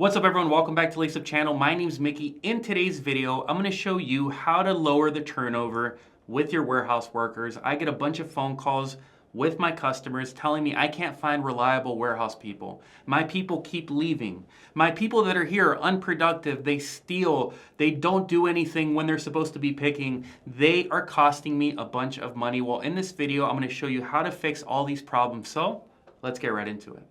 What's up everyone, welcome back to LaceUp channel. My name's Mickey. In today's video, I'm gonna show you how to lower the turnover with your warehouse workers. I get a bunch of phone calls with my customers telling me I can't find reliable warehouse people. My people keep leaving. My people that are here are unproductive, they steal, they don't do anything when they're supposed to be picking. They are costing me a bunch of money. Well, in this video, I'm gonna show you how to fix all these problems. So, let's get right into it.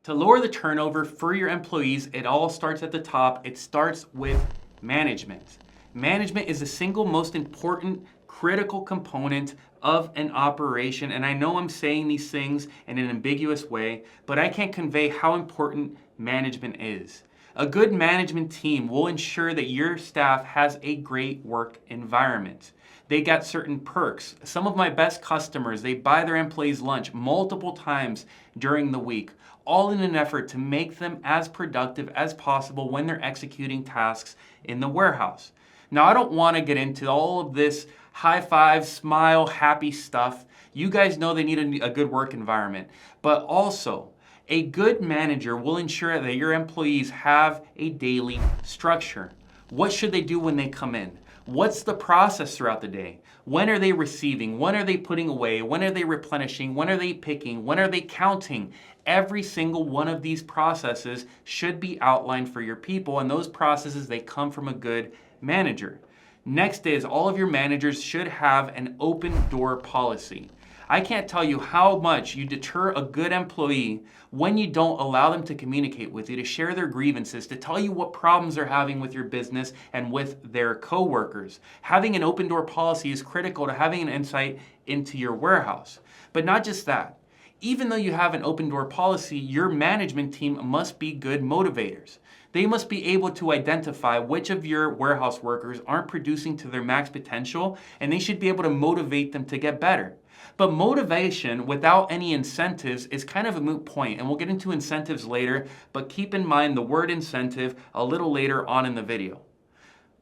To lower the turnover for your employees, it all starts at the top. It starts with management. Management is the single most important critical component of an operation. And I know I'm saying these things in an ambiguous way, but I can't convey how important management is. A good management team will ensure that your staff has a great work environment. They got certain perks. Some of my best customers, they buy their employees lunch multiple times during the week, all in an effort to make them as productive as possible when they're executing tasks in the warehouse. Now, I don't want to get into all of this high five, smile, happy stuff. You guys know they need a good work environment, but also a good manager will ensure that your employees have a daily structure. What should they do when they come in? What's the process throughout the day? When are they receiving? When are they putting away? When are they replenishing? When are they picking? When are they counting? Every single one of these processes should be outlined for your people, and those processes, they come from a good manager. Next is all of your managers should have an open door policy. I can't tell you how much you deter a good employee when you don't allow them to communicate with you, to share their grievances, to tell you what problems they're having with your business and with their coworkers. Having an open door policy is critical to having an insight into your warehouse. But not just that. Even though you have an open door policy, your management team must be good motivators. They must be able to identify which of your warehouse workers aren't producing to their max potential, and they should be able to motivate them to get better. But motivation without any incentives is kind of a moot point, and we'll get into incentives later, but keep in mind the word incentive a little later on in the video.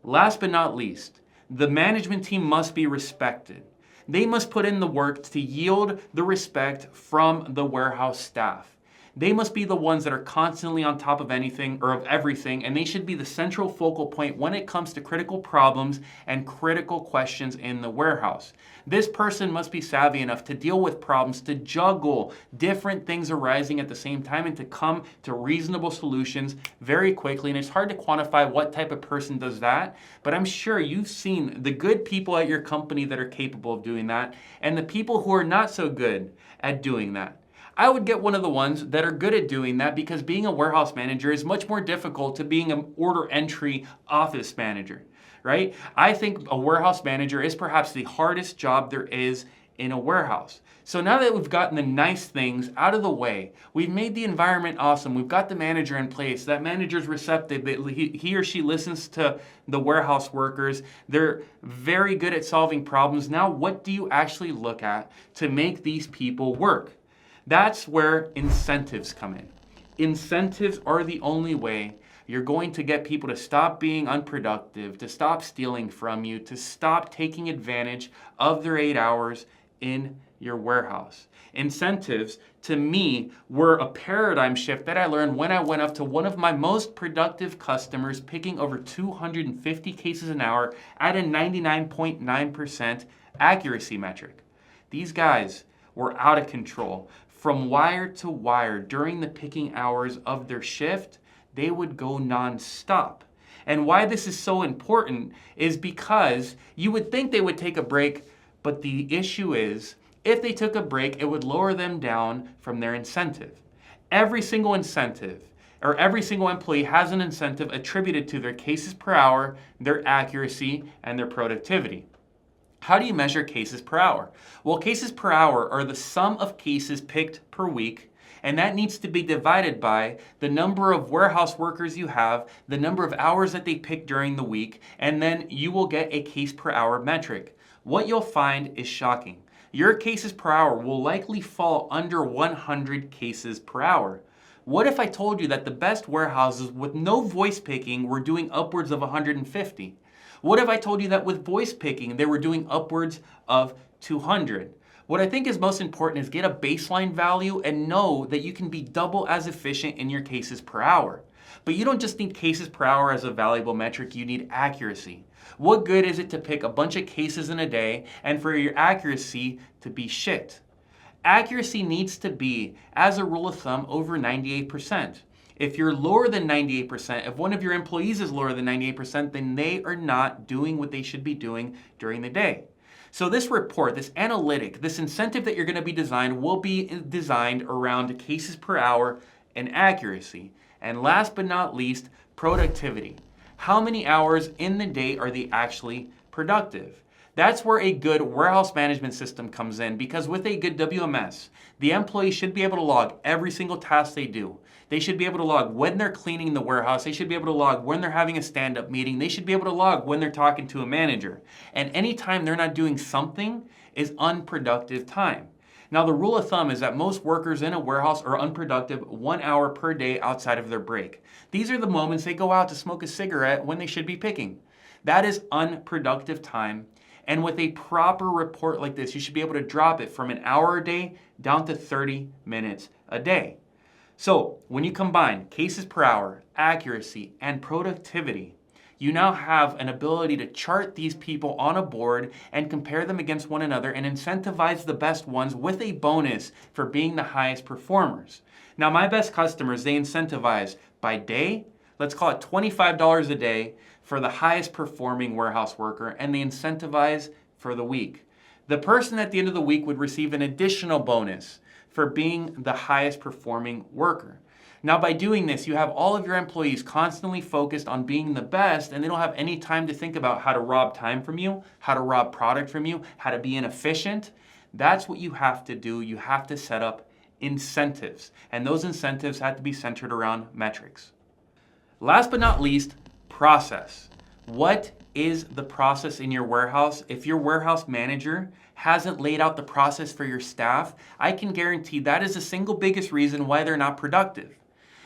Last but not least, the management team must be respected. They must put in the work to yield the respect from the warehouse staff. They must be the ones that are constantly on top of anything or of everything, and they should be the central focal point when it comes to critical problems and critical questions in the warehouse. This person must be savvy enough to deal with problems, to juggle different things arising at the same time, and to come to reasonable solutions very quickly. And it's hard to quantify what type of person does that, but I'm sure you've seen the good people at your company that are capable of doing that, and the people who are not so good at doing that. I would get one of the ones that are good at doing that, because being a warehouse manager is much more difficult to being an order entry office manager, right? I think a warehouse manager is perhaps the hardest job there is in a warehouse. So now that we've gotten the nice things out of the way, we've made the environment awesome, we've got the manager in place, that manager's receptive, he or she listens to the warehouse workers, they're very good at solving problems. Now, what do you actually look at to make these people work? That's where incentives come in. Incentives are the only way you're going to get people to stop being unproductive, to stop stealing from you, to stop taking advantage of their 8 hours in your warehouse. Incentives, to me, were a paradigm shift that I learned when I went up to one of my most productive customers, picking over 250 cases an hour at a 99.9% accuracy metric. These guys were out of control. From wire to wire, during the picking hours of their shift, they would go non-stop. And why this is so important is because you would think they would take a break, but the issue is, if they took a break, it would lower them down from their incentive. Every single incentive, or every single employee has an incentive attributed to their cases per hour, their accuracy, and their productivity. How do you measure cases per hour? Well, cases per hour are the sum of cases picked per week, and that needs to be divided by the number of warehouse workers you have, the number of hours that they pick during the week, and then you will get a case per hour metric. What you'll find is shocking. Your cases per hour will likely fall under 100 cases per hour. What if I told you that the best warehouses with no voice picking were doing upwards of 150? What if I told you that with voice picking, they were doing upwards of 200? What I think is most important is get a baseline value and know that you can be double as efficient in your cases per hour. But you don't just need cases per hour as a valuable metric, you need accuracy. What good is it to pick a bunch of cases in a day and for your accuracy to be shit? Accuracy needs to be, as a rule of thumb, over 98%. If you're lower than 98%, if one of your employees is lower than 98%, then they are not doing what they should be doing during the day. So this report, this analytic, this incentive that you're going to be designed will be designed around cases per hour and accuracy. And last but not least, productivity. How many hours in the day are they actually productive? That's where a good warehouse management system comes in, because with a good WMS, the employee should be able to log every single task they do. They should be able to log when they're cleaning the warehouse. They should be able to log when they're having a stand-up meeting. They should be able to log when they're talking to a manager. And anytime they're not doing something is unproductive time. Now, the rule of thumb is that most workers in a warehouse are unproductive 1 hour per day outside of their break. These are the moments they go out to smoke a cigarette when they should be picking. That is unproductive time. And with a proper report like this, you should be able to drop it from an hour a day down to 30 minutes a day. So when you combine cases per hour, accuracy, and productivity, you now have an ability to chart these people on a board and compare them against one another and incentivize the best ones with a bonus for being the highest performers. Now, my best customers, they incentivize by day. Let's call it $25 a day for the highest performing warehouse worker, and they incentivize for the week. The person at the end of the week would receive an additional bonus for being the highest performing worker. Now, by doing this, you have all of your employees constantly focused on being the best, and they don't have any time to think about how to rob time from you, how to rob product from you, how to be inefficient. That's what you have to do. You have to set up incentives, and those incentives have to be centered around metrics. Last but not least, process. What is the process in your warehouse? If your warehouse manager hasn't laid out the process for your staff, I can guarantee that is the single biggest reason why they're not productive.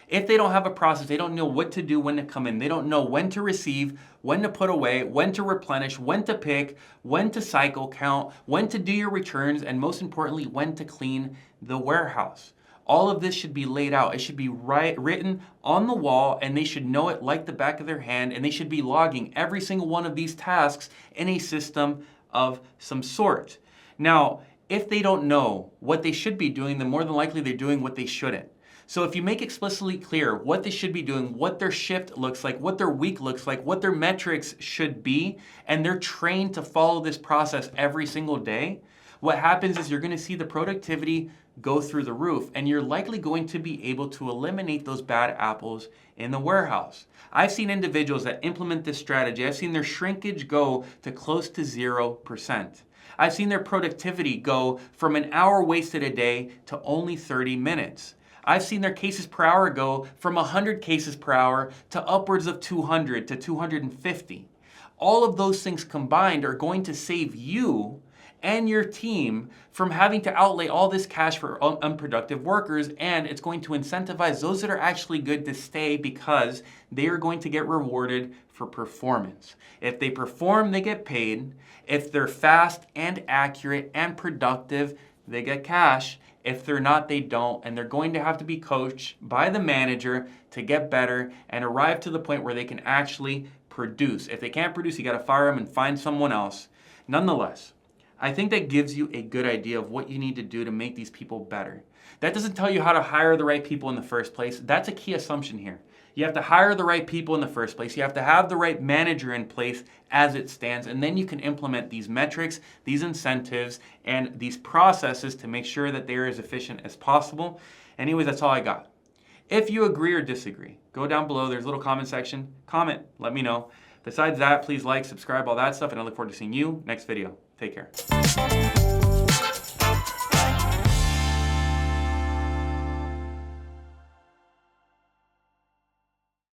If they don't have a process, they don't know what to do when to come in. They don't know when to receive, when to put away, when to replenish, when to pick, when to cycle count, when to do your returns, and most importantly, when to clean the warehouse. All of this should be laid out. It should be written on the wall, and they should know it like the back of their hand, and they should be logging every single one of these tasks in a system of some sort. Now, if they don't know what they should be doing, then more than likely they're doing what they shouldn't. So if you make explicitly clear what they should be doing, what their shift looks like, what their week looks like, what their metrics should be, and they're trained to follow this process every single day, what happens is you're going to see the productivity go through the roof, and you're likely going to be able to eliminate those bad apples in the warehouse. I've seen individuals that implement this strategy. I've seen their shrinkage go to close to 0%. I've seen their productivity go from an hour wasted a day to only 30 minutes. I've seen their cases per hour go from 100 cases per hour to upwards of 200 to 250. All of those things combined are going to save you and your team from having to outlay all this cash for unproductive workers, and it's going to incentivize those that are actually good to stay because they are going to get rewarded for performance. If they perform, they get paid. If they're fast and accurate and productive, they get cash. If they're not, they don't, and they're going to have to be coached by the manager to get better and arrive to the point where they can actually produce. If they can't produce, you got to fire them and find someone else. Nonetheless, I think that gives you a good idea of what you need to do to make these people better. That doesn't tell you how to hire the right people in the first place. That's a key assumption here. You have to hire the right people in the first place. You have to have the right manager in place as it stands, and then you can implement these metrics, these incentives, and these processes to make sure that they're as efficient as possible. Anyways, that's all I got. If you agree or disagree, go down below. There's a little comment section. Comment, let me know. Besides that, please like, subscribe, all that stuff, and I look forward to seeing you next video. Take care.